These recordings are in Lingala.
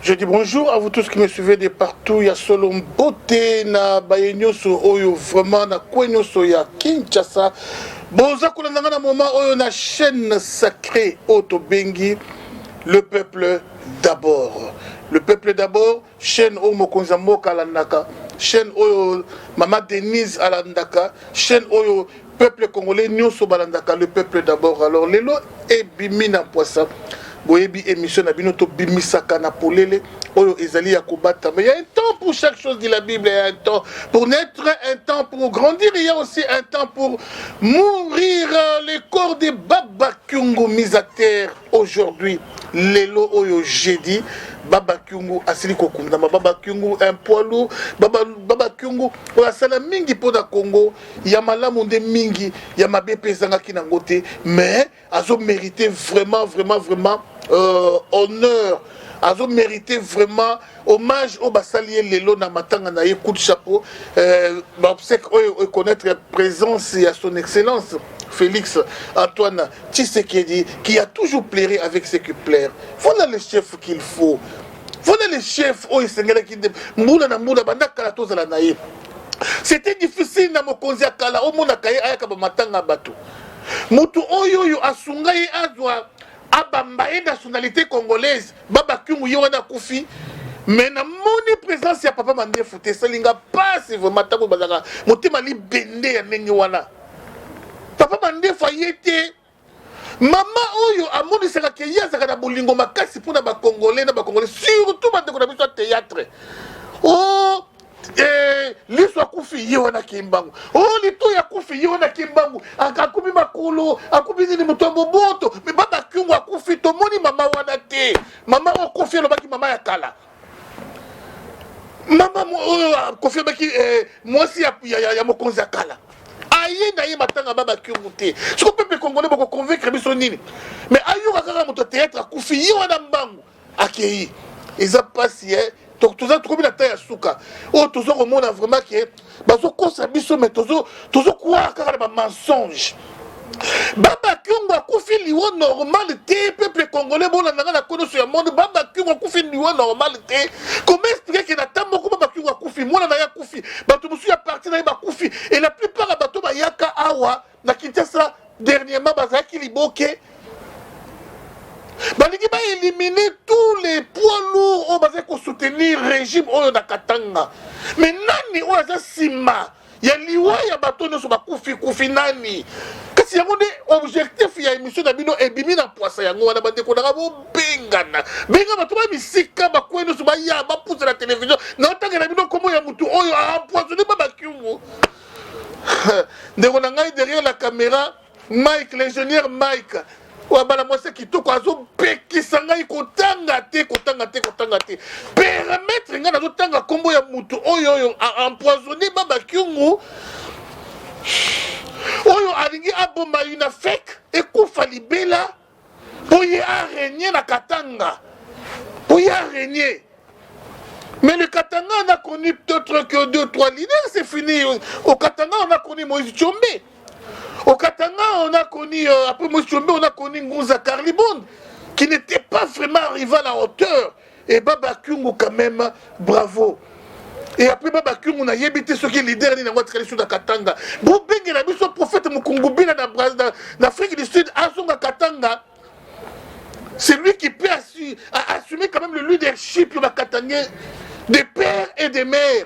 Je dis bonjour à vous tous qui me suivez de partout. Il y a solo beauté na bayenyoso oyo vraiment na kwenyoso ya Kinshasa. Boza kolanda na moment oyo na chaîne sacrée Auto Bengi, le peuple d'abord. Le peuple d'abord, chaîne oyo mokonza mboka alandaka, chaîne oyo Mama Denise alandaka, chaîne oyo peuple congolais nyonso balandaka, le peuple d'abord. Alors lelo e bimina poissa. Boyebi émission na binoto bimisaka na polele oyo ezali ya kobata. Mais il y a un temps pour chaque chose dit la Bible, il y a un temps pour naître, un temps pour grandir, il y a aussi un temps pour mourir. Les corps de Baba Kyungu mis à terre aujourd'hui. Lelo oyo jeudi Baba Kyungu asili kokunda Baba Kyungu un poids lourd. Baba Kyungu oya sala mingi pour na Congo, ya malamu nde mingi, ya mabe pesanga ki nango te, mais azo mérité vraiment honneur, azo mérité vraiment hommage au basalier lelo na matanga na ye coup de chapeau. C'est connaître la présence et à son excellence Félix Antoine Tshisekedi qui a toujours plairé avec ce qui plaire. Voilà le chef qu'il faut. Voilà le chef oh isengela ki mbula na mbula banda kala tozala na ye. C'était difficile na mokonzi akala o mona kaye ayaka ba matanga bato. Mutu oyo asunga ye azwa abamba ye nationalité congolaise. Baba Kyungu ye wana kufi. Mais na moni présence ya papa Mandefu te salinga passe vraiment tango bazaka motema li bende ya ndenge wana. Papa Mandefu ayete mama oyo amonisaka ke yazaka na bolingo makasi mpona bakongolais na bakongolais surtout bandeko na biso ya théâtre. Oh liso akufi ye wana kimbangu, oh lito ya kufi ye wana kimbangu, akakubi makolo akubi nini moto boboto. Me Baba Kyungu akufi tomoni mama wana te, mama okufi lobaki mama ya kala, mama akufi lobaki mwasi ya mokonzi ya kala. Aye na ye matanga Baba Kyungu te. Siko pepe congolais boko convaincre biso nini. Mais ayo kaka moto théâtre akufi ye wana mbangu akei. Eza pasi toza tukomi na ta ya suka. Oh tozo komona vraiment que bazo kosa biso mais tozo croire kaka na mensonge. Baba Kyungu akufi liwo normal te, peuple congolais bona nanga na kono sur le monde. Baba Kyungu akufi liwo normal te. Comment expliquer que na tambo ko Baba Kyungu akufi mona na ya kufi bato musu ya parti na ba kufi et la plupart ya bato ba yaka awa na Kinshasa dernièrement bazaki liboke balingi ba éliminer tous les poids lourds au bazaki ko soutenir régime oyo na Katanga. Mais nani oyo za sima ya liwa ya bato nyonso bakufi nani? Kasi yango nde objectif ya émission na bino ebimi na poisa yango wana bandeko nanga bobengana benga bato bamisika bakweno nyonso baya bapusa na télévision na otanga na bino komo ya mutu oyo aempoisonné Baba Kyungu. Ndeko na ngai derrière la caméra Mike, l'ingénieur Mike wabala mwase kitoko azopekisa ngai kotanga te permettre ngai nazotanga kombo ya mutu oyo empoisonné Baba Kyungu oyo alingi aboma una fake ekufa libela po ye arégner na Katanga, po ye arégner. Mais le Katanga on a connu peut-être que 2-3 leaders, c'est fini. Au Katanga on a connu Moïse Tshombe. Au Katanga on a connu après Moïse Tshombe on a connu Ngunza Karlibonde qui n'était pas vraiment arrivé à la hauteur. Et Baba Kyungu quand même bravo. Et après Baba Kyungu na yebité ce qui est leader ni na tradition de Katanga. Bobenge na biso prophète Mukungubila na Afrique du Sud azonga Katanga. C'est lui qui peut assumer quand même le leadership de Katanga des pères et des mères.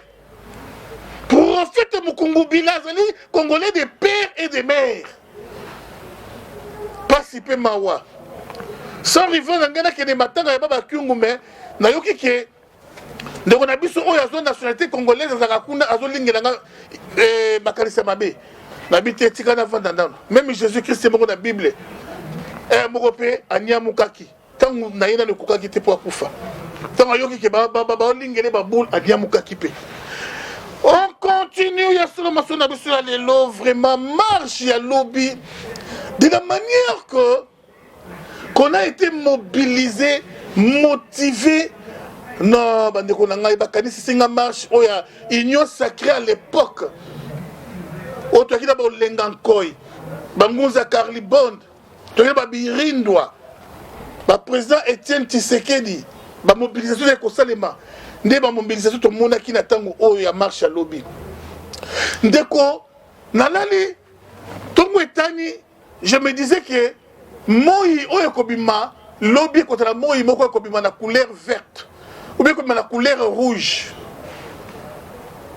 Prophète Mukungubila zali congolais des pères et des mères. Pas si peu mawa. Sans rival ngana ke de matanga ya Baba Kyungu mais na yoki ke ndeko na biso oyo azo nationalité congolaise azaka kuna azo lingela nga bakalisa mabe na bité tika na vanda ndano même Jésus-Christ moko na Bible moko pe ania mukaki tangu na yena le kukaki te po akufa tangu yoki ke ba lingele ba boule ania mukaki pe. On continue ya solo maso na biso ya lelo vraiment marche ya lobby de la manière que qu'on a été mobilisé, motivé. Non, bandeko na ngai bakanisi singa marche oya union sacrée à l'époque. Oto akida ba lengankoi. Bangunza Karlibonde. Toye ba birindwa. Ba président Etienne Tshisekedi. ba mobilisation ya kosalema nde ba mobilisation to mona ki na tango oyo ya marche à lobby ndeko nalali tongo etani je me disais que moi oyo kobima lobby contre la moi moko kobima na couleur verte ou bien kobima na couleur rouge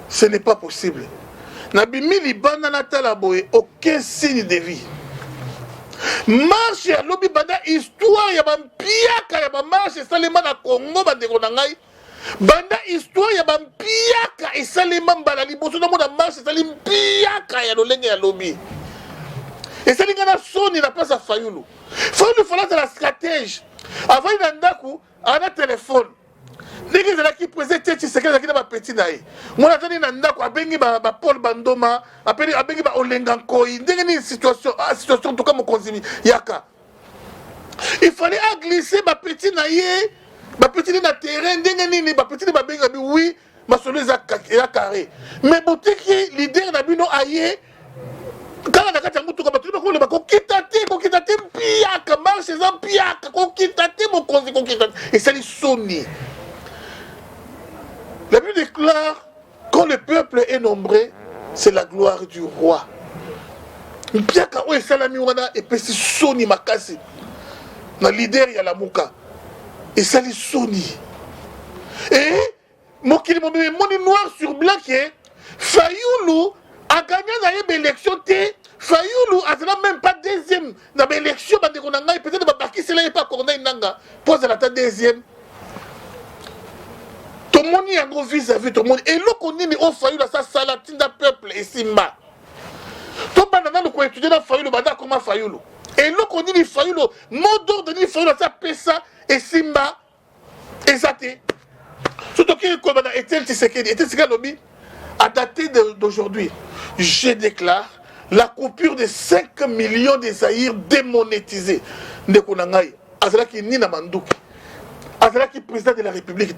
ce n'est pas possible na bimi libanda na tala boye aucun signe de vie marche ya lobby banda histoire ya bampiaka ya bamarche esalema na Congo bandeko na ngai banda histoire ya bampiaka esalema mbala liboso na mona marche esali mpiaka ya lolenge ya lobby esali nga na soni na place ya Fayulu falata la stratège avant na ndaku ana telefone ndenge ezalaki président Tchétchi Sekedi azalaki na bapeti na ye mwana atani na ndako abengi Paul Bandoma abengi Olenga Nkoi ndenge nini situation toka mokonzi yaka il fallait aglisser bapeti na ye bapeti na terrain ndenge nini bapeti na babengi babi oui masolo eza carré mais botiki leader na bino aye kala na kati ya mutuka bato bakoloba kokita te mpiaka marche eza mpiaka kokita te mokonzi kokita te esali soni. La Bible déclare, quand le peuple est nombreux, c'est la gloire du roi. Mpiaka oyo esalami wana epesi soni makasi na leader ya lamuka esali soni et mokili mobimbi moni noir sur blanc ke Fayulu a gagné na yebe élection te Fayulu azala même pas deuxième na ba élection bandeko na ngai peut-être babakisela ye pas Corneille Nanga pose la ta deuxième. Tout le monde y a un vis-à-vis, tout le monde. Et l'eau qu'on dit, on faillit dans sa salatine d'un peuple et simba. Tout le monde a étudié dans Fayulu, comment Fayulu. Et l'eau qu'on dit, Fayulu, mot d'ordre, il faillit dans sa pesa et simba. Exacté. Surtout qu'il y a Etienne Tshisekedi Lobby, à dater d'aujourd'hui, je déclare la coupure de 5 millions de Zaïre démonétisés. Ndekonangai, Azalaki Nina Mandouki. Azalaki président de la République,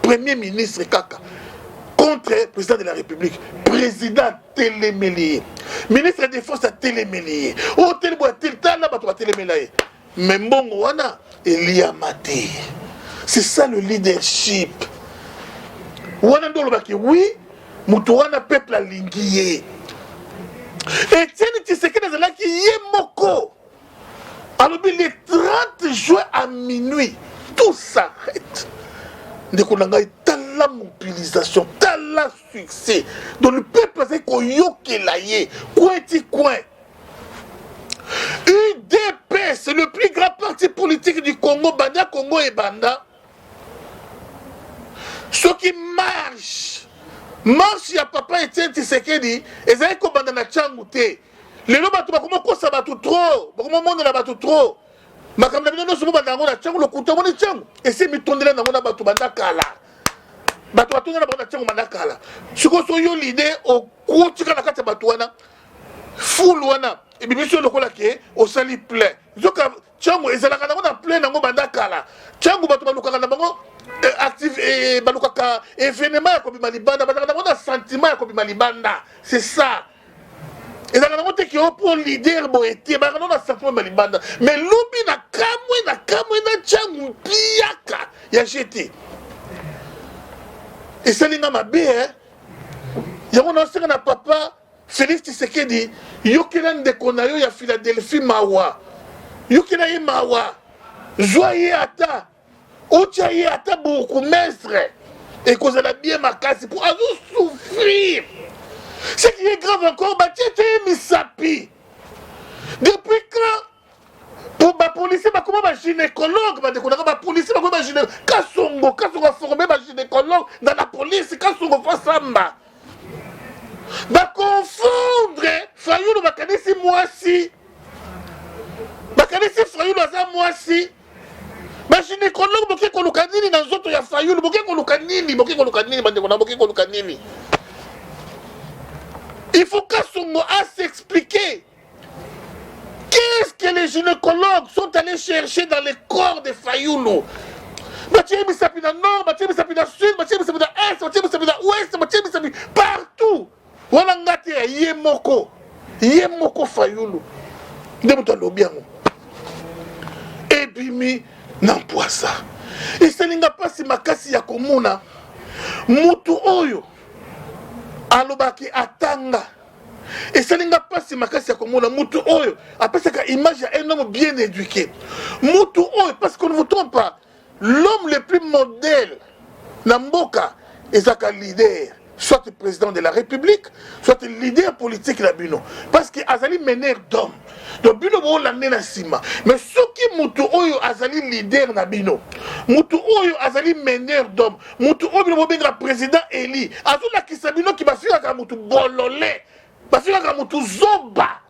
premier ministre Kaka, contre président de la République, président Télémélié, ministre de défense à Télémélié, au Télémélié, mais bon, wana Elia Maté. C'est ça le leadership. Wana ndolobaki oui, mutuwana peuple a lingié. Et tiens, tu sais que Azalaki Yemoko. Alors, le 30 juin à minuit, tout s'arrête. La mobilisation, la succès. Donc le peuple a dit coin. UDP, c'est le plus grand parti politique du Congo, Banda Congo et Banda. Ceux qui marchent, il y a papa Etienne Tshisekedi, et ça y est comme Banda na Tchangouté. Les lois bateau, comment ça va tout trop, comment monde la bateau trop. Ma comme la non seulement dans la Tchangou, le couteau mon Tchangou, et c'est mi tourner dans la bateau Banda Kala. Bateau tourner dans la Tchangou Banda Kala. Ce qu'on soit l'idée au coup de la carte batouana, full wana, et bien sûr le colaqué, au sali plein. Zoka Tchangou, et c'est la canamona plein dans Banda Kala. Tchangou bateau balouka canamon, active et balouka événement à Kobi Malibanda, bateau sentiment à Kobi Malibanda. C'est ça. Et dans la montre qui ont pour leader boété, bah non, ça Malibanda. Mais l'oubi na kamwe na Tchangou piaka, ya jeté. Et ça l'inga ma bé, hein. Y'a mon ancien na papa Félix Tshisekedi, yokelan de konayo ya Philadelphie mawa. Yokela ye mawa. Joyeux ata. Ochaye ata beaucoup mestre. Et cause la bien ma casse pour azou souffrir. Ce qui est grave encore, bah tu es misapi. Depuis quand pour ma police, bah comment ma gynécologue, bah découvrir ma police, bah comment ma gynécologue, Kasongo formé ma gynécologue dans la police, Kasongo Fassamba. Bah confondre, Fayulu bah kanisi moi si, bah kanisi Fayulu aza moi si. Bah gynécologue, boké kolukanini dans autres ya Fayulu, boké kolukanini, bah découvrir boké kolukanini. Il faut qu'Assongo a s'expliquer. Qu'est-ce que les gynécologues sont allés chercher dans les corps de Fayulu? Mathieu Missapi dans le nord, Mathieu Missapi dans le sud, Mathieu Missapi dans l'est, Mathieu Missapi dans l'ouest, Mathieu Missapi partout. Voilà ngati ya Yemoko Fayulu. Ndemouta lobiango. Ebimi n'empoisa. esalinga mpasi makasi ya komona mutu oyo alobaki atanga. esalinga mpasi makasi ya komona mutu oyo apesaka image ya un homme bien éduqué, mutu oyo, parce qu'on ne vous trompe pas, l'homme le plus modèle na mboka ezaka leader, soit président de la République, soit leader politique na bino, parce que azali meneur d'homme. Donc bino bo lande na sima, mais soki mutu oyo azali leader na bino, mutu oyo azali meneur d'homme, mutu oyo bino benga président Eli, azula kisa bino ki bafika ka mutu bololé, bafika ka mutu zoba.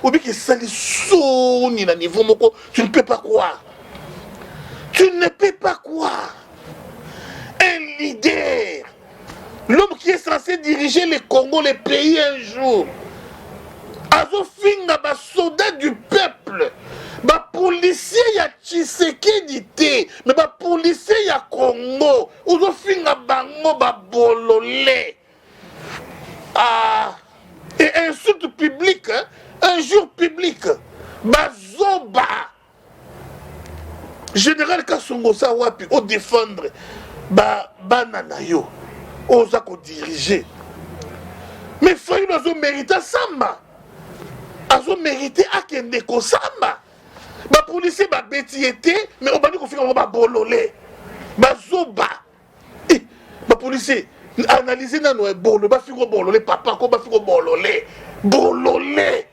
Ou bien qui sali soni na niveau moko, tu ne peux pas croire. Tu ne peux pas croire. Un leader, l'homme qui est censé diriger le Congo, le pays un jour, azofinga ba soldat du peuple, ba policier ya Tshisekedi te, mais ba policier ya Congo, ozofinga bango ba bololé. Ah, et insulte publique, hein? Un jour public, bazoba. Général Kassongo Sawapi, au défendre, banana yo, osa ko diriger. Mais Fayulu azo mérité samba. Azo mérité akende ko samba. Ba policier ba betiété, mais on bandi ko fika ba bololé. Bazoba. Ba policier analyser nano bolo ba fiko bololé papa ko ba fiko bololé. Bololé.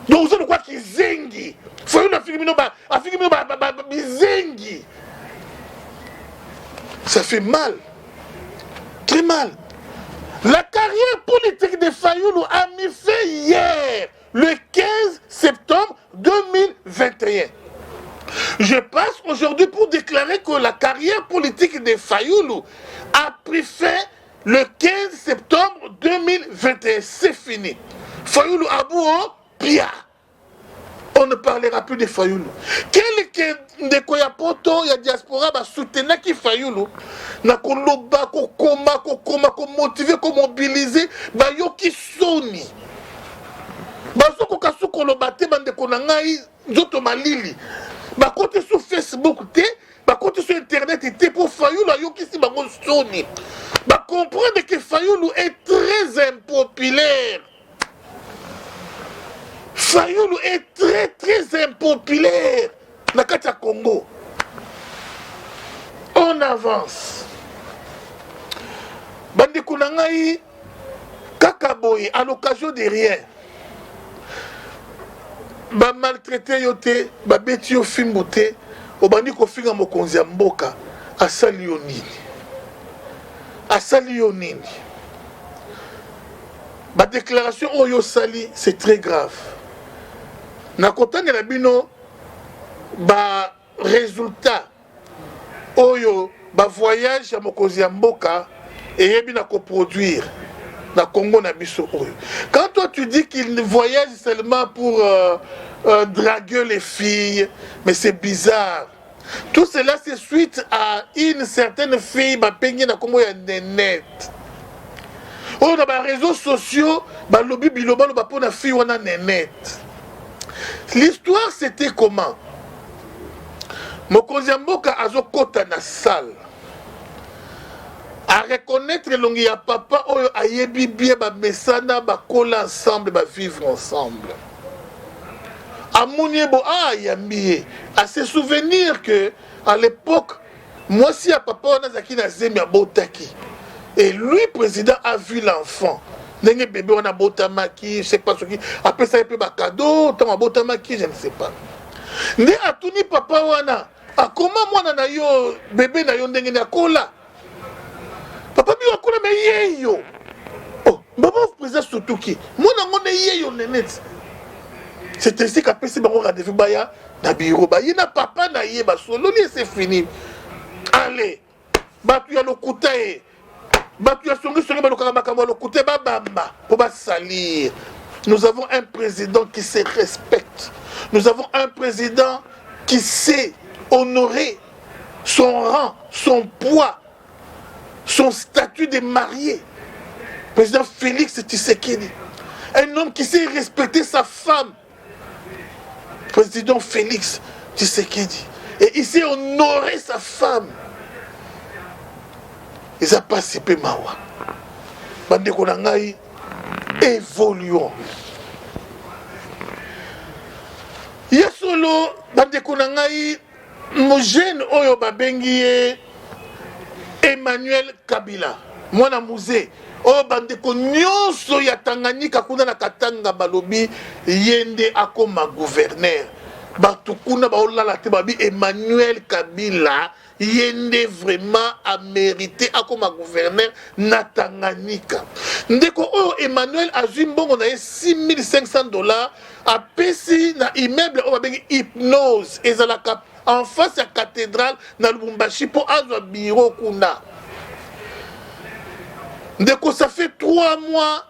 Donc vous quoi qui zengi. Fayulu afiki ba bizengi. Ça fait mal. Très mal. La carrière politique de Fayulu a mis fin hier, le 15 septembre 2021. Je passe aujourd'hui pour déclarer que la carrière politique de Fayulu a pris fin le 15 septembre 2021. C'est fini. Fayulu Abou Pia. On ne parlera plus de Fayulu. Quel de Koyapoto, il y a diaspora, va soutenir qui Fayulu. Na koloba, ko motiver, ko mobiliser, ba yo ki soni. Ba so ko kasu koloba te bande konangai, zoto malili. Ba kote sur Facebook te, ba kote sur internet te pour Fayulu yo ki si bango soni. Ba comprendre que Fayulu est très impopulaire. Fayulu est très impopulaire dans le Congo. On avance. Bandi Kunangai, Kakaboy, à l'occasion de rien. Ba maltraité yote, ba beti yo fimbote, o bandi ko finga mokonzi ya mboka, asali yo nini. Asali yo nini. Ba déclaration Oyo Sali, c'est très grave. Na kotane na bino ba résultat oyo ba voyage ya mokonzi ya mboka eyebi na coproduire na Congo na biso oyo. Quand toi tu dis qu'il voyage seulement pour draguer les filles, mais c'est bizarre. Tout cela c'est suite à une certaine fille ba peigné na Congo ya Nénette. On a ba réseaux sociaux ba lobby biloba lo ba pona fille wana Nénette. L'histoire c'était comment? Mokonzi ya mboka azokota na salle à reconnaître longi ya papa oyo ayebi bien ba mesana ba kola ensemble ba vivre ensemble. Amuniebo yambiye à se souvenir que à l'époque moi si à papa on a zaki na zemi ya botaki et lui président a vu l'enfant. Ndenge bébé on a botamaki, je sais pas ce qui après ça il peut ba cadeau, tant botamaki, je ne sais pas. Ndé atuni papa wana, comment moi na yo bébé na yo ndenge na kola. Papa bi wakola me yeyo. Oh, baba président surtout qui. Moi na ngone yeyo Nénette. C'est ainsi qu'après c'est bango rendez-vous baya na biro ba yina papa na ye ba solo li c'est fini. Allez. Batu ya lokuta e. Batu ya songi songi ba lokaka makambo lokuta ba bamba pour ba salir. Nous avons un président qui se respecte. Nous avons un président qui sait honorer son rang, son poids, son statut de marié. Président Félix Tshisekedi. Un homme qui sait respecter sa femme. Président Félix Tshisekedi. Et il sait honorer sa femme. Ils ont participé mawa. Bande konangai, évoluons. Yasolo, bande konangai, mon jeune oyo babengi Emmanuel Kabila. Mwana musée. Oyo bande ko nyonso ya Tanganyika kuna na Katanga balobi yende akoma gouverneur. Batu kuna baolala te babi Emmanuel Kabila yende vraiment a mérité akoma gouverneur na Tanganyika. Ndeko oyo Emmanuel azwi mbongo na ye $6,500 a pesi na immeuble oyo babengi Hypnose ezalaka en face ya cathédrale na Lubumbashi po azwa bureau kuna. Ndeko ça fait 3 mois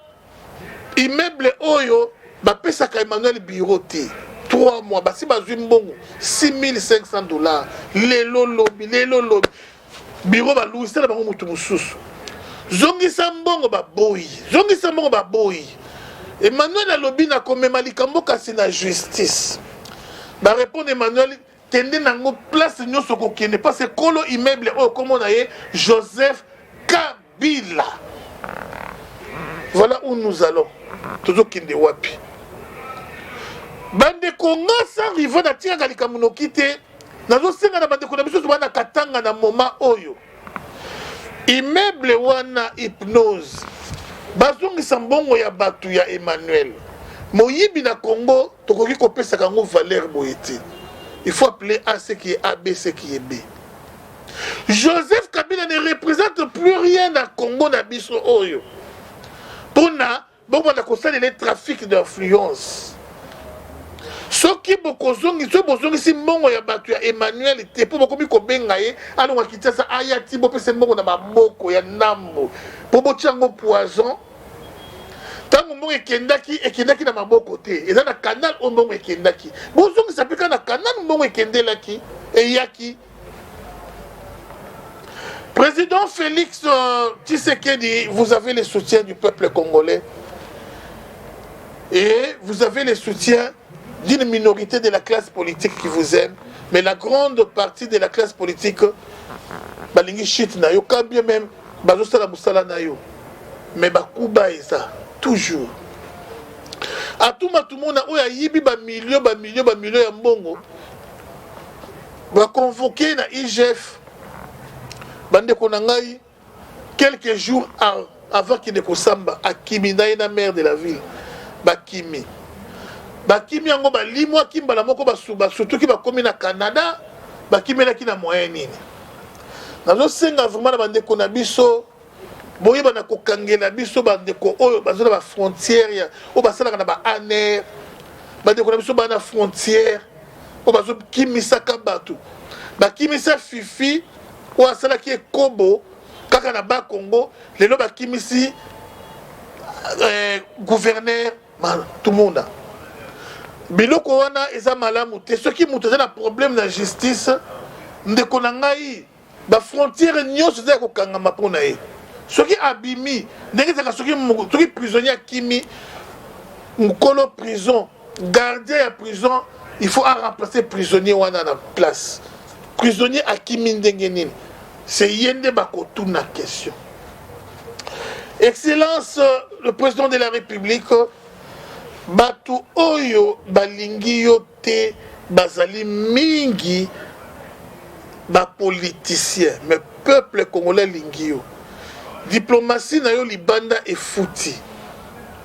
immeuble oyo bapesaka Emmanuel bureau te. 3 mois basi bazwi mbongo $6,500 lelo lobi bureau baluisa na bango mutu mususu zongisa mbongo baboyi Emmanuel alobi na komema likambo kasi na justice ba répondre Emmanuel tende nango place nyonso kokende parce que kolo immeuble oyo kombo na ye Joseph Kabila. Voilà où nous allons toujours kende wapi bande konga sans rivo na tika likamuno kite nazo senga na bande kona biso bana katanga na moment oyo immeuble wana Hypnose bazongisa mbongo ya batu ya Emmanuel moyibi na Congo tokoki kopesa kango valeur boyete. Il faut appeler A ce qui est A, B ce qui est B. Joseph Kabila ne représente plus rien na Congo na biso oyo pona bon na kosala le trafic d'influence. Soki bokozongi so bozongi si mbongo ya batu ya Emmanuel te po bokomi kobenga ye alonga kitasa ayati bo pese mbongo na maboko ya nambo po bochango poison tango mbongo ekendaki na maboko te eza na canal o mbongo ekendaki bozongi sapika na canal mbongo ekendelaki eyaki. Président Félix Tshisekedi, vous avez le soutien du peuple congolais et vous avez le soutien d'une minorité de la classe politique qui vous aime, mais la grande partie de la classe politique balingi shit na yo quand bien même bazosala musala na yo mais bakuba eza toujours atuma tumona oya yibi ba million ya mbongo ba convoquer na IGF bande konangai quelques jours avant qu'il ne kosamba akimi na maire de la ville bakimi yango balimwa kimbala moko basuba surtout ki bakomi na Canada bakimelaki na moyen nini nazo senga vraiment na bandeko na biso boyeba na kokangela biso bandeko oyo bazona ba frontière ya o basalaka na ba aner bandeko na biso bana frontière o bazo kimisaka batu bakimisa fifi o asalaki ekobo kaka na ba Congo lelo bakimisi gouverneur tout le monde biloko wana eza malamu te soki mutu aza na problème na justice ndeko na ngai ba frontière nyonso eza kokangama mpona ye soki abimi ndenge ezaka soki prisonnier akimi mokolo prison gardien ya prison il faut remplacer prisonnier wana na place prisonnier akimi ndenge nini c'est ye nde bakotuna question. Excellence le président de la République batu oyo balingi yo te bazali mingi ba politicien mais peuple congolais lingi yo diplomatie na yo libanda efuti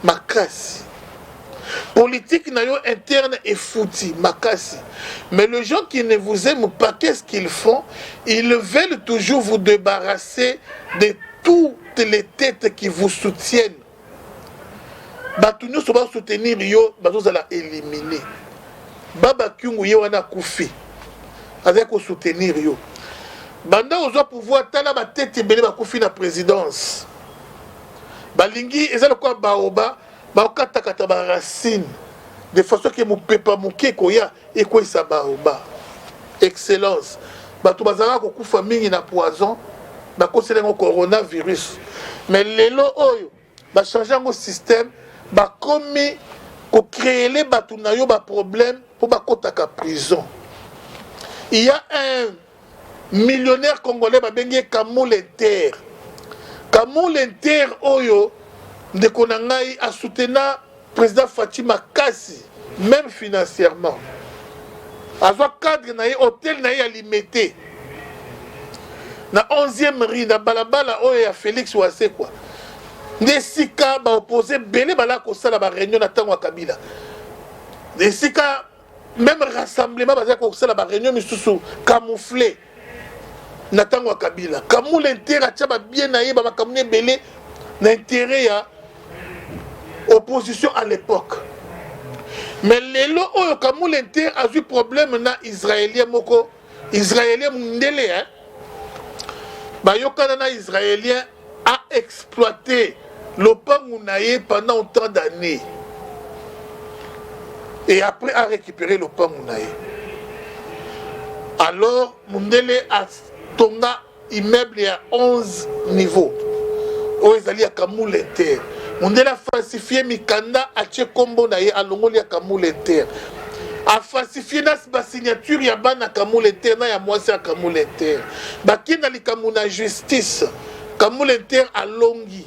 makasi politique na yo interne efuti makasi mais les gens qui ne vous aiment pas qu'est-ce qu'ils font? Ils veulent toujours vous débarrasser de toutes les têtes qui vous soutiennent. Batu nyonso ba soutenir yo bazozala éliminer baba kyungu ye wana kufi avec ko soutenir yo banda ozwa pouvoir tala ba tete belé ba kufi na présidence balingi ezala kwa baoba ba okata ba racine de façon que mopepa moke koya eko isa baoba. Excellence batu bazala ko kufa mingi na poison ba koselengo coronavirus mais lelo oyo ba changer ngo système ba komi ko créer les batu na yo ba problème pour ba kotaka prison Il y a un millionnaire congolais babengé Kamoul Inter. Kamoul Inter oyo de konangai a soutenu président Fatima Kassi même financièrement. Azwa cadre na hôtel na alimité. Na 11e rue na balabala oyo ya Félix Ouassé quoi. Nesika ba opposé belé bala ko sala ba réunion na tango Kabila. Nesika même rassemblement ba ko sala ba réunion misusu camouflé na tango Kabila. Kamoul Inter a tchaba bien na yeba ba kamune belé na intérêt ya opposition à l'époque. Mais lelo oyo Kamoul Inter a eu problème na israélien moko israélien mundele hein. Bayokana na israélien a exploité le Pangounaye pendant autant d'années. Et après a récupéré le Pangounaye. Alors, Mundele a tonga immeuble à 11 niveaux. Où ils allaient à Kamoul Inter. Mundele a falsifié Mikanda à Tchekombo naye à Longoli à Kamoul Inter. A falsifié la signature ya bana Kamoul Inter na ya mwasi à Kamoul Inter. Bakina li Kamoul justice. Kamoul Inter à Longi.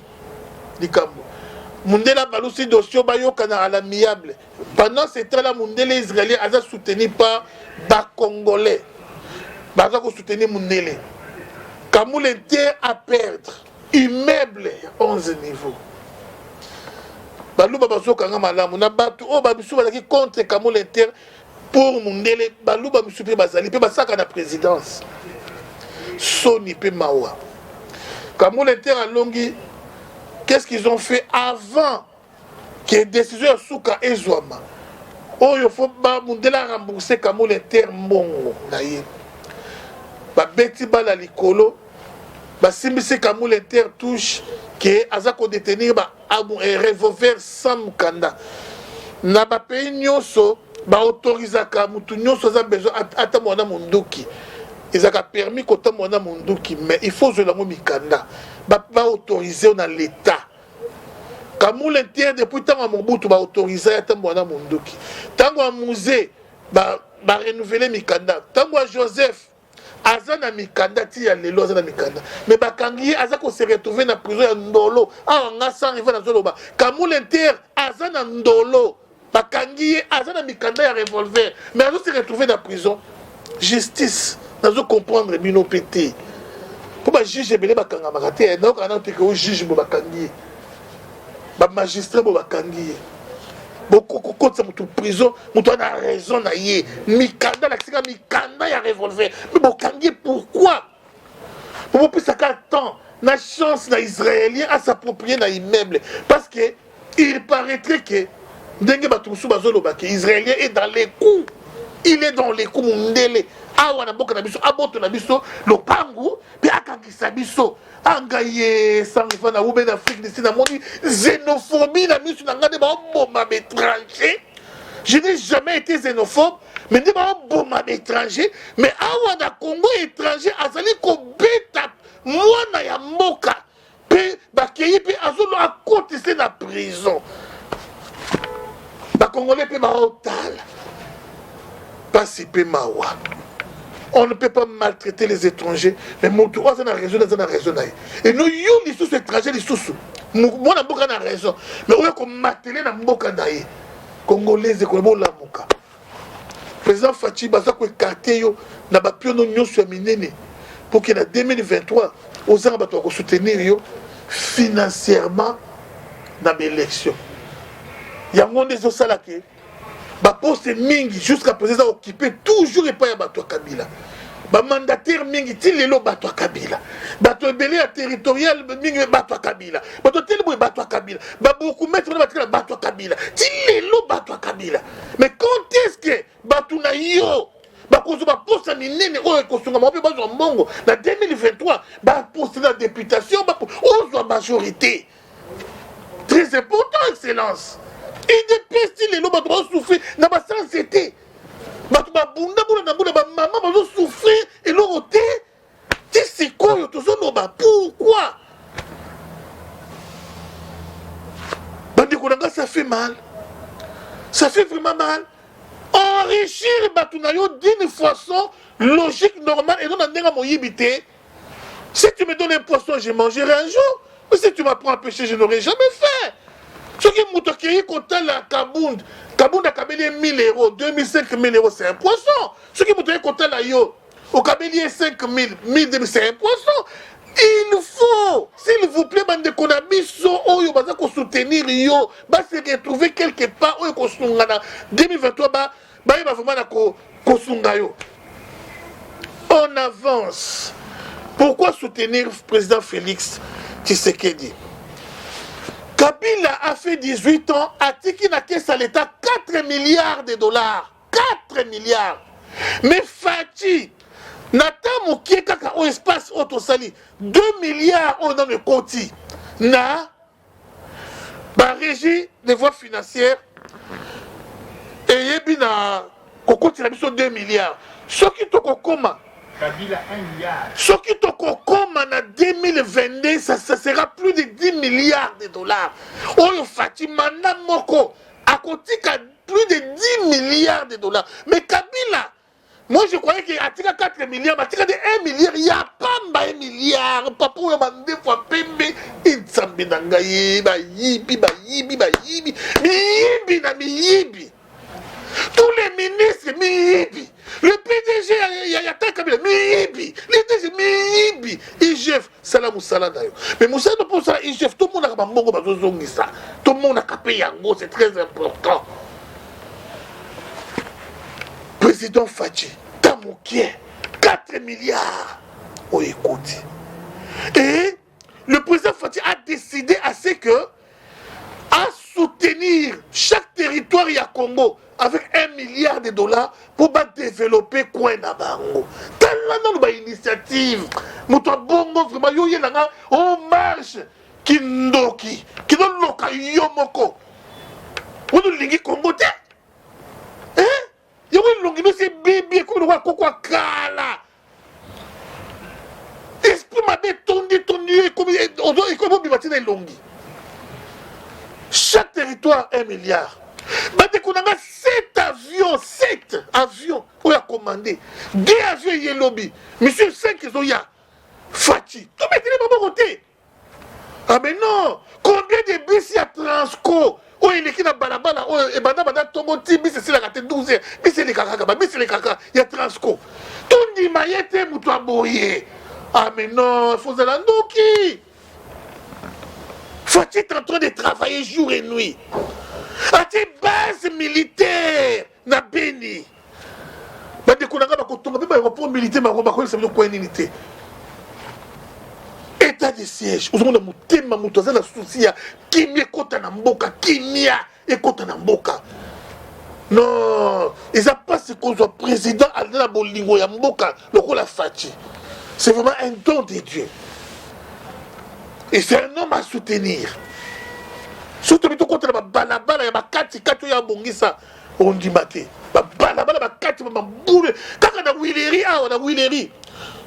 Likambo. Mundela balusi dossier bayokana à l'amiable. Pendant ce temps-là, Mundele israélien a soutenu par bas congolais. Baza ko soutenir Mundele. Kamoul Inter à perdre. Immeuble 11 niveaux. Baluba bazoka nga malamu na batu o babisu bazaki contre Kamoul Inter pour Mundele baluba bisu pe bazali pe basaka na présidence. Soni pe mawa. Kamoul Inter à Longi. Qu'est-ce qu'ils ont fait avant qu'il y ait décision de Souka et Zouama? Oh, il faut Mundela rembourser Kamoul Inter Mongo. Ba beti bala likolo, ba simbisi Kamoul Inter touche que azako détenir ba un revolver sans mukanda. Na ba pays nyonso ba autoriser ka mutu nyonso za besoin ata mwana munduki. Ils ont permis qu'on t'ait mon amour mais il faut que je l'ai mikanda. Pas autorisé dans l'État. Kamoul Inter depuis tant à mon bout, tu vas autoriser à mon amour. Tant à musée, va renouveler mikanda. Tant à Joseph, Azana mikanda, ti ya lelo Azana mikanda. Mais Bakangi, Azako se retrouvé dans la prison à Ndolo. Ah, on a ça arrivé dans Zoloba. Kamoul Inter, Azana Ndolo. Bakangi, Azana mikanda ya revolver. Mais Azako se retrouvé dans la prison. Justice. Nous comprendre bino pété. Pour ba juge belé ba kanga makate, donc on a que au juge bo bakangi. Ba magistrat bo bakangi. Beaucoup contre ça mutu prison, mutu a raison na yé. Mikanda la sika mikanda ya revolver. Mais bo kangi pourquoi? Pour plus ça temps, na chance na israélien à s'approprier na immeuble parce que il paraîtrait que ndenge batusu bazolo ba que israélien est dans les coups. Il est dans les coups Mundele. Awana boka na biso aboto na biso lopangu pe akangisa biso angaye sangifa na ube d'Afrique d'ici na moni xénophobie na biso na ngade ba bomba étranger. Je n'ai jamais été xénophobe mais ne ba bomba étranger mais awana Congo étranger azali ko beta mwana ya mboka pe bakeye pe azolo a cotiser na prison. Ba congolais pe ba otal. Pas si pe mawa. On ne peut pas maltraiter les étrangers. Mais mon tour, ça n'a raison, ça n'a raison. Et nous, les sous étrangers, les sous. Moi, on a raison. Mais on a comme mateler dans Mboka Naye. Congolais, les Congolais, la Moka. Président Fachi, Baza, ko écarté yo, na ba pio no nyo sur minene. Pour qu'il y ait 2023, aux gens va soutenir yo financièrement dans l'élection. Il y a un monde des salakés. Ba poste mingi jusqu'à présent occupé toujours et pas ya bato Kabila. Ba mandataire mingi ti lelo bato Kabila. Bato belé à territorial mingi bato Kabila. Bato telebo bato Kabila. Ba beaucoup mettre na bato Kabila. Ti lelo bato Kabila. Mais quand est-ce que bato na yo ba kozo ba poste minene o ekosunga mo pe bazo mbongo na 2023 ba poste na députation ba ozo majorité. Très important excellence. Et depuis si les lots vont souffrir, n'a pas sans été. Bah tu vas bunda bunda bunda bah maman va souffrir et l'autre tu sais quoi tout ça non bah pourquoi? Bah du coup ça fait mal, ça fait vraiment mal. Oh enrichir Batunayo d'une façon logique, normale, et non en denga moyibité. Si tu me donnes un poisson, je mangerai un jour. Mais si tu m'apprends à pêcher, je n'aurais jamais fait. Ce qui est content la Kabound. Kabound a kabeli 1000 euros, 2000, 5000 euros, c'est un poisson. Ce qui est content la yo. Au kabeli 5000, 1000, c'est un poisson. Il faut, s'il vous plaît, bande de konabiso, oyo baza ko soutenir yo, ba se retrouver quelque part oyo ko sungana 2023 ba vraiment na ko sunga yo. On avance. Pourquoi soutenir le président Félix Tshisekedi? Kabila a fait 18 ans, a tiki na caisse à l'État 4 milliards de dollars. 4 milliards. Mais Fati, Nata Moukie kaka au espace autosali 2 milliards au dans le côté. Na ba régie des voies financières et yebi na kokoti na biso 2 milliards. Soki to kokoma Kabila 1 milliard. Ce qui te comme en 2022, ça sera plus de 10 milliards de dollars. Oyo Fatima Namoko, à côté plus de 10 milliards de dollars. Mais Kabila, moi je croyais qu'il y a 4 milliards, mais il y a 1 milliard, il n'y a pas 1 milliard. Papa, il y a deux fois pembe, il s'en binangaye, ba yibi, miyibi. Tous les ministres, miyibi. Le PDG, il y a tant Kabila, miyibi. Le PDG, miyibi. IGF, salam salada. Mais Moussa, pour ça, IGF, tout le monde a mongo bazozongisa. Tout le monde a capé yango, c'est très important. Président Fadji, Tamoukie, 4 milliards. Oh, écoute. Et le président Fadji a décidé à ce que, à soutenir chaque territoire à Congo avec 1 milliard de dollars pour développer quoi na bango. Talana ba initiative. Muto bongo vraiment yo yelanga on marche kindoki. Kido loka yomoko. Wono lingi Congo te. Hein? Yo longi no se bibi ko wa kokwa kala. Esprit m'a tondi comme bibatina longi. Chaque territoire 1 milliard. On a 7 avions pour commander. 2 avions y lobby. Monsieur 5 ils Fati. Tout mettez les côté. Ah mais non. Combien de bus il y a Transco? Oh il est qui na balabala. Oh et banda tombo ti bis c'est la raté 12 heures. Bis c'est les kaka. Bis c'est les kaka. Il y a Transco. Tout dit maïete moutou aboye. Ah mais non. Faut qui? Fati est en train de travailler jour et nuit. À tes bases militaires, na Beni. Bah, dès qu'on a un rapport militaire, ça veut dire quoi une unité? État de siège. Vous avez un thème, vous avez un souci. Kimia kota na mboka, kimia et kota na mboka. Non, ils n'ont pas ce qu'on soit président à la bolingo ya mboka, le rôle à Fati. C'est vraiment un don de Dieu. Et c'est un homme à soutenir. Surtout contre la balabala, il y a 4 ya bongisa on dit maté. Balabala, 4 boule. Quand on a Willery, on a Willery.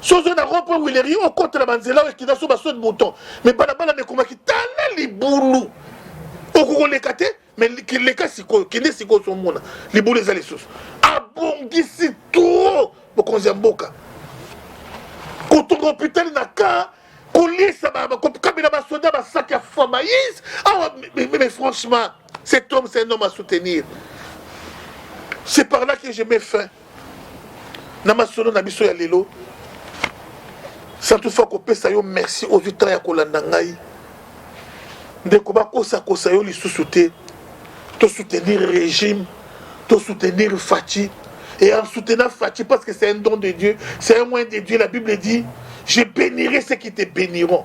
Si on a rempli Willery, on compte la banzela qui n'a pas de bouton. Mais balabala ne comment qui t'a les boulous. Au courant les catés, mais les cas qui n'est si quoi son monde. Les boulets les sous. Ah bongisi tout pour qu'on s'en boca. Quand on hôpital n'a qu'à. Mais franchement, cet homme, c'est un homme à soutenir. C'est par là que je mets fin. Namasono Nabiso Yalelo. Sans toutefois qu'on peut savoir merci aux vitres à Kolandangaï. De Kobako Sakosayo li sous-souté. De soutenir le régime. De soutenir Fati. Et en soutenant Fati, parce que c'est un don de Dieu, c'est un moyen de Dieu, la Bible dit. Je bénirai ceux qui te béniront.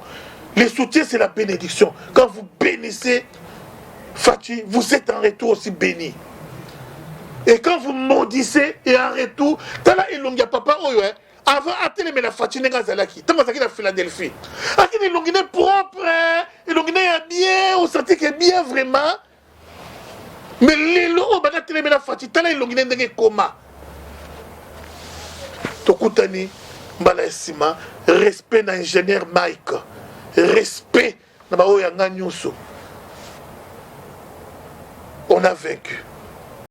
Le soutien, c'est la bénédiction. Quand vous bénissez Fati, vous êtes en retour aussi béni. Et quand vous maudissez et en retour, tala ilongia papa oyo avant atele me la Fati nenga zalaki. Tant que la Philadelphie. Akini ilongine propre, ilongine ya bien, on sentit que bien vraiment. Mais lelo o bana tele me la Fati, tala ilongine ndenge koma. Tokutani mbala esima. Respect dans l'ingénieur Mike. Respect dans l'ingénieur Nyuso. On a vaincu.